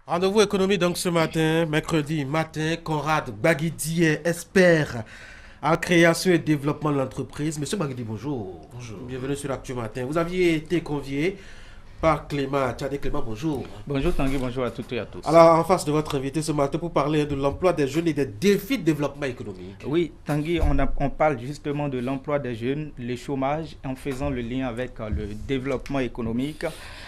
Rendez-vous économie donc ce matin, mercredi matin, Conrad Baguidi est expert en création et développement de l'entreprise. Monsieur Baguidi, bonjour. Bonjour. Bienvenue sur Actu Matin. Vous aviez été convié par Clément Tchadé. Clément, bonjour. Bonjour Tanguy, bonjour à toutes et à tous. Alors, en face de votre invité ce matin pour parler de l'emploi des jeunes et des défis de développement économique. Oui, Tanguy, on parle justement de l'emploi des jeunes, le chômage, en faisant le lien avec le développement économique.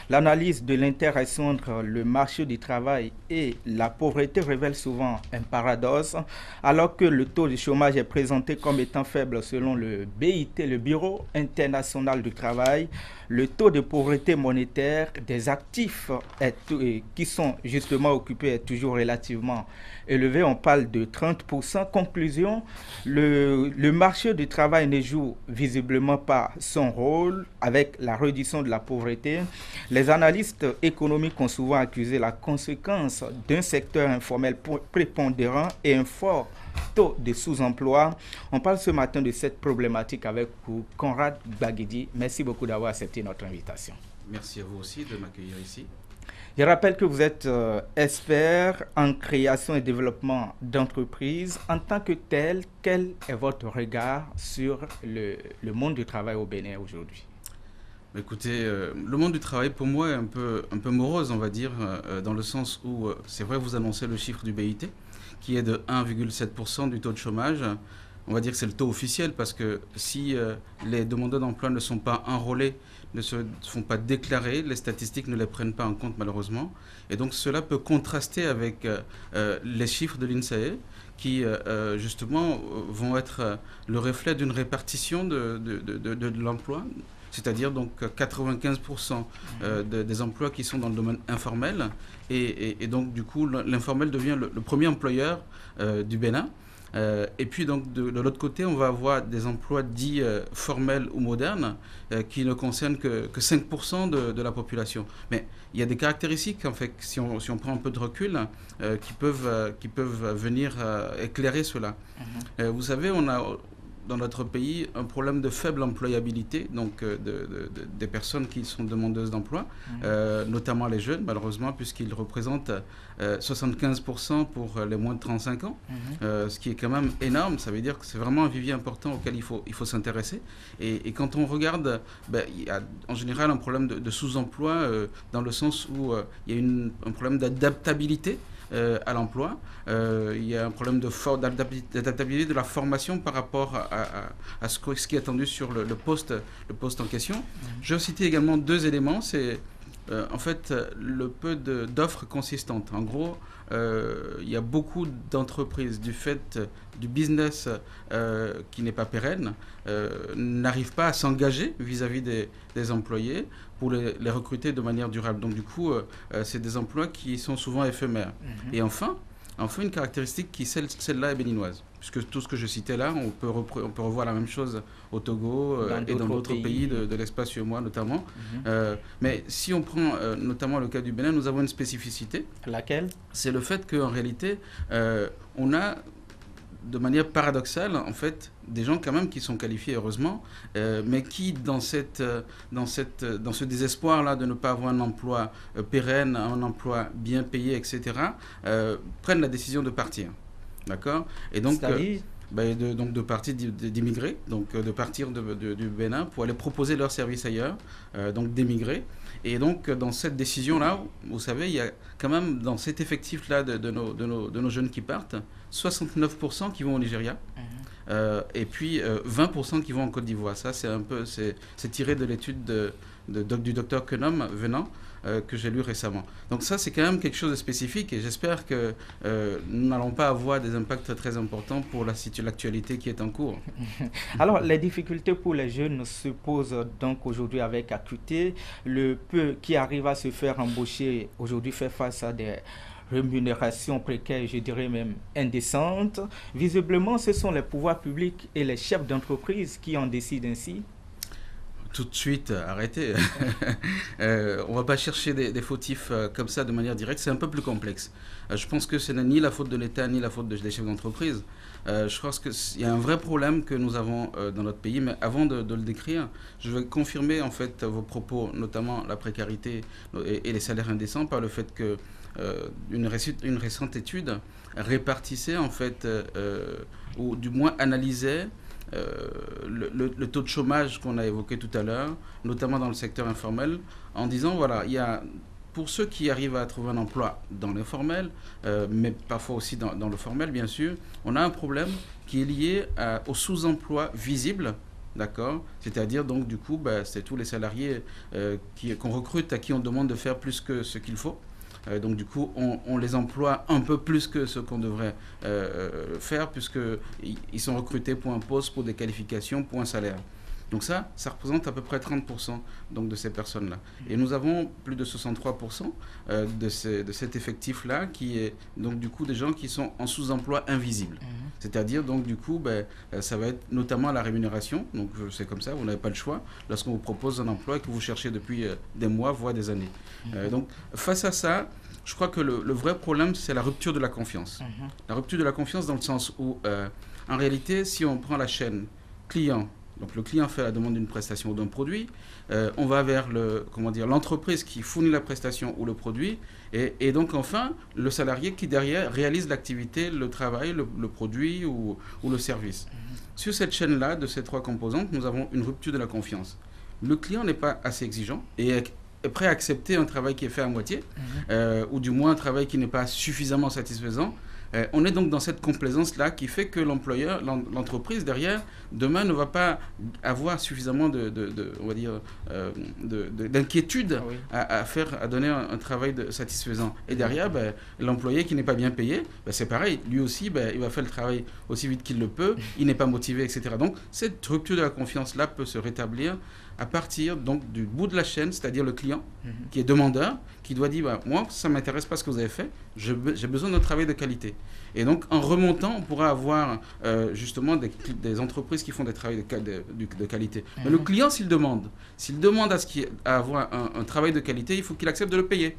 L'analyse de l'interaction entre le marché du travail et la pauvreté révèle souvent un paradoxe. Alors que le taux de chômage est présenté comme étant faible selon le BIT, le Bureau international du travail, le taux de pauvreté monétaire des actifs qui sont justement occupés est toujours relativement élevé. On parle de 30%. Conclusion, le marché du travail ne joue visiblement pas son rôle avec la réduction de la pauvreté. Les analystes économiques ont souvent accusé la conséquence d'un secteur informel prépondérant et un fort taux de sous-emploi. On parle ce matin de cette problématique avec Conrad Baguidi. Merci beaucoup d'avoir accepté notre invitation. Merci à vous aussi de m'accueillir ici. Je rappelle que vous êtes expert en création et développement d'entreprises. En tant que tel, quel est votre regard sur le monde du travail au Bénin aujourd'hui? Écoutez, le monde du travail pour moi est un peu morose, on va dire, dans le sens où, c'est vrai, vous annoncez le chiffre du BIT, qui est de 1,7% du taux de chômage. On va dire que c'est le taux officiel parce que si les demandeurs d'emploi ne sont pas enrôlés, ne se font pas déclarer, les statistiques ne les prennent pas en compte malheureusement. Et donc cela peut contraster avec les chiffres de l'INSEE qui justement vont être le reflet d'une répartition de l'emploi. C'est-à-dire donc 95% des emplois qui sont dans le domaine informel. Et donc du coup l'informel devient le premier employeur du Bénin. Et puis donc de l'autre côté, on va avoir des emplois dits formels ou modernes qui ne concernent que 5% de la population. Mais il y a des caractéristiques, en fait, si on prend un peu de recul, qui peuvent venir éclairer cela. Vous savez, on a dans notre pays un problème de faible employabilité, donc des personnes qui sont demandeuses d'emploi, notamment les jeunes, malheureusement, puisqu'ils représentent 75% pour les moins de 35 ans, ce qui est quand même énorme. Ça veut dire que c'est vraiment un vivier important auquel il faut s'intéresser. Et quand on regarde, il y a en général un problème de sous-emploi, dans le sens où il y a un problème d'adaptabilité à l'emploi. Il y a un problème d'adaptabilité de la formation par rapport à ce qui est attendu sur le poste en question. Je vais citer également deux éléments. C'est en fait le peu d'offres consistantes. En gros, il y a beaucoup d'entreprises, du fait du business qui n'est pas pérenne, n'arrivent pas à s'engager vis-à-vis des employés pour les recruter de manière durable. Donc du coup, c'est des emplois qui sont souvent éphémères. Et enfin, une caractéristique qui, celle-là, est béninoise. Puisque tout ce que je citais là, on peut revoir la même chose au Togo et dans d'autres pays de l'espace UEMOA notamment. Mais si on prend notamment le cas du Bénin, nous avons une spécificité. Laquelle? C'est le fait qu'en réalité, on a de manière paradoxale, en fait, des gens quand même qui sont qualifiés, heureusement, mais qui, dans ce désespoir-là de ne pas avoir un emploi pérenne, un emploi bien payé, etc., prennent la décision de partir. D'accord? Et donc, de partir d'immigrer, donc de partir du Bénin pour aller proposer leurs services ailleurs, donc d'émigrer. Et donc, dans cette décision-là, vous savez, il y a quand même, dans cet effectif-là de nos jeunes qui partent, 69% qui vont au Nigeria, et puis 20% qui vont en Côte d'Ivoire. Ça, c'est tiré de l'étude du docteur Kenom Venant, que j'ai lu récemment. Donc ça, c'est quand même quelque chose de spécifique et j'espère que nous n'allons pas avoir des impacts très importants pour l'actualité qui est en cours. Alors, les difficultés pour les jeunes se posent donc aujourd'hui avec acuité. Le peu qui arrive à se faire embaucher aujourd'hui fait face à des rémunérations précaires, je dirais même indécentes. Visiblement, ce sont les pouvoirs publics et les chefs d'entreprise qui en décident ainsi. tout de suite arrêter. On ne va pas chercher des fautifs comme ça de manière directe, c'est un peu plus complexe. Je pense que ce n'est ni la faute de l'État ni la faute des chefs d'entreprise. Je pense qu'il y a un vrai problème que nous avons dans notre pays, mais avant de le décrire, je vais confirmer en fait vos propos, notamment la précarité et les salaires indécents, par le fait que une récente étude répartissait en fait, ou du moins analysait le taux de chômage qu'on a évoqué tout à l'heure, notamment dans le secteur informel, en disant voilà, il y a pour ceux qui arrivent à trouver un emploi dans l'informel, mais parfois aussi dans le formel, bien sûr, on a un problème qui est lié au sous-emploi visible, d'accord? C'est-à-dire, donc, du coup, c'est tous les salariés qu'on recrute, à qui on demande de faire plus que ce qu'il faut. Donc, du coup, on les emploie un peu plus que ce qu'on devrait faire, puisqu'ils sont recrutés pour un poste, pour des qualifications, pour un salaire. Donc ça représente à peu près 30% donc, de ces personnes-là. Et nous avons plus de 63% de cet effectif-là qui est donc du coup des gens qui sont en sous-emploi invisible. C'est-à-dire donc du coup, ça va être notamment la rémunération. Donc c'est comme ça, vous n'avez pas le choix lorsqu'on vous propose un emploi et que vous cherchez depuis des mois, voire des années. Donc face à ça, je crois que le vrai problème, c'est la rupture de la confiance. La rupture de la confiance dans le sens où, en réalité, si on prend la chaîne client, donc le client fait la demande d'une prestation ou d'un produit, on va vers l'entreprise qui fournit la prestation ou le produit, et donc enfin le salarié qui derrière réalise l'activité, le travail, le produit ou le service. Sur cette chaîne-là, de ces trois composantes, nous avons une rupture de la confiance. Le client n'est pas assez exigeant et est prêt à accepter un travail qui est fait à moitié, ou du moins un travail qui n'est pas suffisamment satisfaisant. On est donc dans cette complaisance-là qui fait que l'employeur, l'entreprise derrière, demain ne va pas avoir suffisamment d'inquiétude à donner un travail satisfaisant. Et derrière, l'employé qui n'est pas bien payé, c'est pareil, lui aussi, il va faire le travail aussi vite qu'il le peut, il n'est pas motivé, etc. Donc cette rupture de la confiance-là peut se rétablir à partir donc, du bout de la chaîne, c'est-à-dire le client qui est demandeur, qui doit dire moi, ça ne m'intéresse pas ce que vous avez fait, j'ai besoin d'un travail de qualité. Et donc, en remontant, on pourra avoir justement des entreprises qui font des travaux de qualité. Mais le client, s'il demande à avoir un travail de qualité, il faut qu'il accepte de le payer.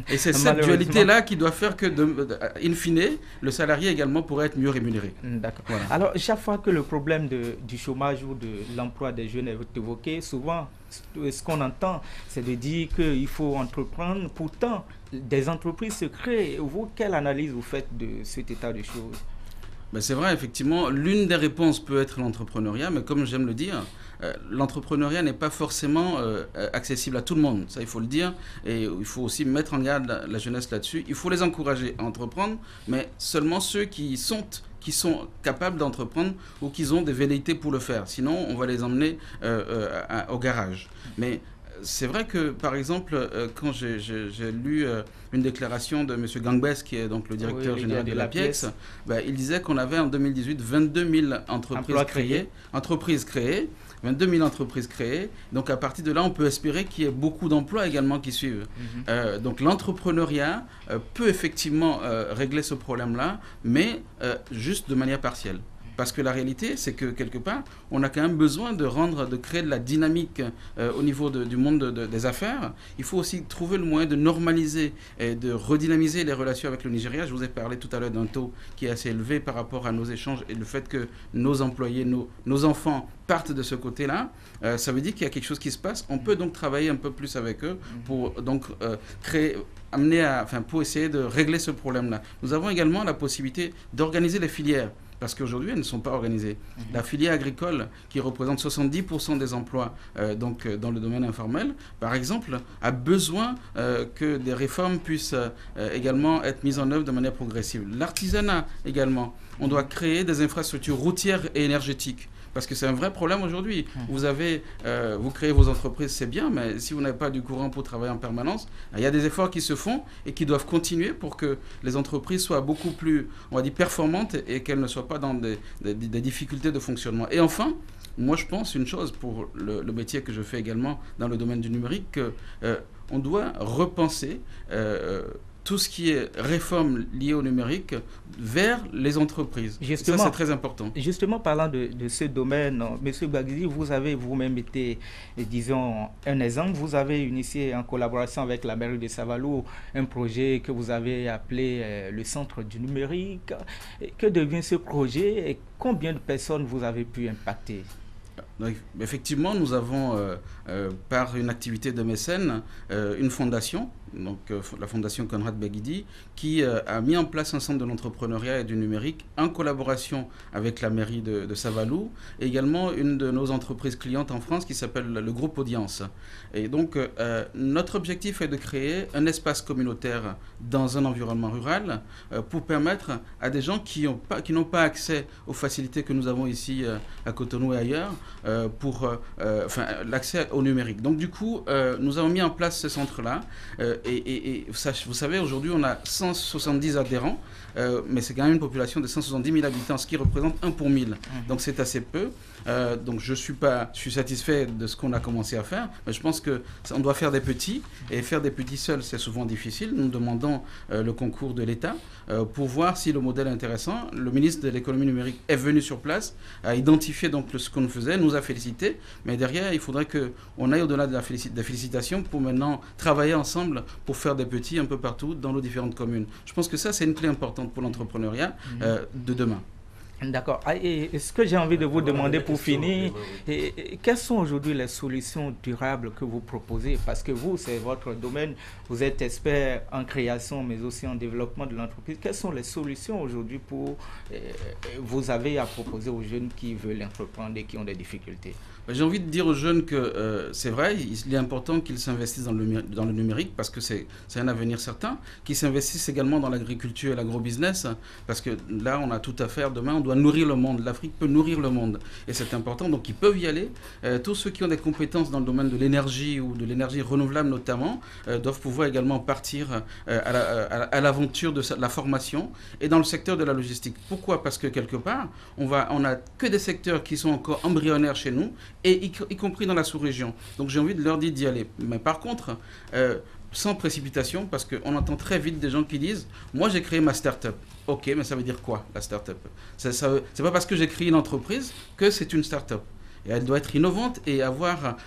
Et c'est cette dualité-là qui doit faire que, in fine, le salarié également pourrait être mieux rémunéré. D'accord. Voilà. Alors, chaque fois que le problème du chômage ou de l'emploi des jeunes est évoqué, souvent, ce qu'on entend, c'est de dire qu'il faut entreprendre. Pourtant, des entreprises se créent. Vous, quelle analyse vous faites de cet état de choses? C'est vrai, effectivement, l'une des réponses peut être l'entrepreneuriat, mais comme j'aime le dire, l'entrepreneuriat n'est pas forcément accessible à tout le monde, ça il faut le dire, et il faut aussi mettre en garde la jeunesse là-dessus. Il faut les encourager à entreprendre, mais seulement ceux qui sont capables d'entreprendre ou qui ont des velléités pour le faire. Sinon, on va les emmener au garage. Mais c'est vrai que, par exemple, quand j'ai lu une déclaration de M. Gangbès, qui est donc le directeur général de l'APIEX, il disait qu'on avait en 2018 22 000 entreprises créées. 22 000 entreprises créées. Donc, à partir de là, on peut espérer qu'il y ait beaucoup d'emplois également qui suivent. Donc, l'entrepreneuriat peut effectivement régler ce problème-là, mais juste de manière partielle. Parce que la réalité, c'est que quelque part, on a quand même besoin de créer de la dynamique au niveau du monde des affaires. Il faut aussi trouver le moyen de normaliser et de redynamiser les relations avec le Nigeria. Je vous ai parlé tout à l'heure d'un taux qui est assez élevé par rapport à nos échanges et le fait que nos employés, nos enfants partent de ce côté-là. Ça veut dire qu'il y a quelque chose qui se passe. On peut donc travailler un peu plus avec eux pour donc pour essayer de régler ce problème-là. Nous avons également la possibilité d'organiser les filières. Parce qu'aujourd'hui, elles ne sont pas organisées. La filière agricole, qui représente 70% des emplois dans le domaine informel, par exemple, a besoin que des réformes puissent également être mises en œuvre de manière progressive. L'artisanat également. On doit créer des infrastructures routières et énergétiques. Parce que c'est un vrai problème aujourd'hui. Vous créez vos entreprises, c'est bien, mais si vous n'avez pas du courant pour travailler en permanence, il y a des efforts qui se font et qui doivent continuer pour que les entreprises soient beaucoup plus, on va dire, performantes et qu'elles ne soient pas dans des difficultés de fonctionnement. Et enfin, moi je pense une chose pour le métier que je fais également dans le domaine du numérique, qu'on doit repenser tout ce qui est réforme liée au numérique vers les entreprises. Justement, ça, c'est très important. Justement, parlant de ce domaine, M. Baguidi, vous avez vous-même été, disons, un exemple. Vous avez initié en collaboration avec la mairie de Savalou un projet que vous avez appelé le Centre du numérique. Que devient ce projet et combien de personnes vous avez pu impacter? Donc, effectivement, nous avons, par une activité de mécène, une fondation, donc la fondation Conrad Baguidi, qui a mis en place un centre de l'entrepreneuriat et du numérique en collaboration avec la mairie de Savalou et également une de nos entreprises clientes en France qui s'appelle le groupe Audience. Et donc, notre objectif est de créer un espace communautaire dans un environnement rural pour permettre à des gens qui n'ont pas accès aux facilités que nous avons ici à Cotonou et ailleurs, pour l'accès au numérique. Donc du coup, nous avons mis en place ce centre-là et vous savez, aujourd'hui on a 170 adhérents, mais c'est quand même une population de 170 000 habitants, ce qui représente 1 pour 1000. Donc c'est assez peu. Donc je suis satisfait de ce qu'on a commencé à faire, mais je pense qu'on doit faire des petits, et faire des petits seuls, c'est souvent difficile. Nous demandons le concours de l'État pour voir si le modèle est intéressant. Le ministre de l'économie numérique est venu sur place, a identifié donc ce qu'on faisait, nous a félicité, mais derrière, il faudrait qu'on aille au-delà de la félicitation pour maintenant travailler ensemble pour faire des petits un peu partout dans nos différentes communes. Je pense que ça, c'est une clé importante pour l'entrepreneuriat de demain. D'accord. Et ce que j'ai envie de vous demander pour finir, quelles sont aujourd'hui les solutions durables que vous proposez? Parce que vous, c'est votre domaine, vous êtes expert en création, mais aussi en développement de l'entreprise. Quelles sont les solutions aujourd'hui vous avez à proposer aux jeunes qui veulent entreprendre et qui ont des difficultés? J'ai envie de dire aux jeunes que c'est vrai, il est important qu'ils s'investissent dans le numérique parce que c'est un avenir certain, qu'ils s'investissent également dans l'agriculture et l'agrobusiness parce que là, on a tout à faire. Demain, on doit nourrir le monde. L'Afrique peut nourrir le monde et c'est important, donc ils peuvent y aller. Tous ceux qui ont des compétences dans le domaine de l'énergie ou de l'énergie renouvelable notamment doivent pouvoir également partir à l'aventure de la formation et dans le secteur de la logistique. Pourquoi? Parce que quelque part, on a que des secteurs qui sont encore embryonnaires chez nous, et y compris dans la sous-région. Donc j'ai envie de leur dire d'y aller. Mais par contre, sans précipitation, parce qu'on entend très vite des gens qui disent « Moi, j'ai créé ma start-up ». Ok, mais ça veut dire quoi, la start-up? C'est pas parce que j'ai créé une entreprise que c'est une start-up. Et elle doit être innovante et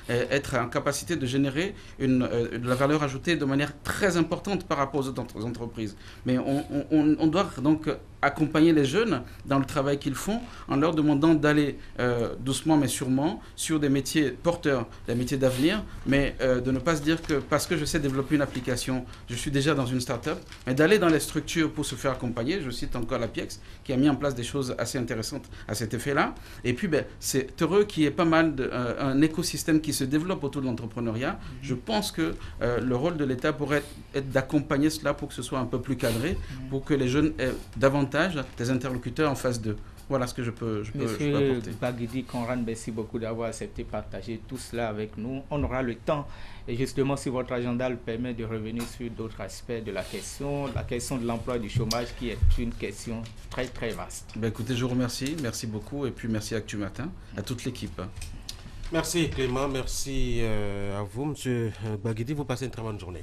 être en capacité de générer de la valeur ajoutée de manière très importante par rapport aux autres entreprises. Mais on doit donc accompagner les jeunes dans le travail qu'ils font en leur demandant d'aller doucement mais sûrement sur des métiers porteurs, des métiers d'avenir, mais de ne pas se dire que parce que je sais développer une application, je suis déjà dans une start-up, mais d'aller dans les structures pour se faire accompagner. Je cite encore la PIEX qui a mis en place des choses assez intéressantes à cet effet-là. Et puis c'est heureux qu'il y ait pas mal un écosystème qui se développe autour de l'entrepreneuriat. Je pense que le rôle de l'État pourrait être d'accompagner cela pour que ce soit un peu plus cadré, pour que les jeunes aient davantage des interlocuteurs en face d'eux. Voilà ce que je peux apporter. Monsieur Baguidi Conrad, merci beaucoup d'avoir accepté de partager tout cela avec nous. On aura le temps, et justement, si votre agenda le permet, de revenir sur d'autres aspects de la question de l'emploi et du chômage, qui est une question très, très vaste. Écoutez, je vous remercie. Merci beaucoup. Et puis, merci Actu Matin, à toute l'équipe. Merci Clément, merci à vous, Monsieur Baguidi. Vous passez une très bonne journée.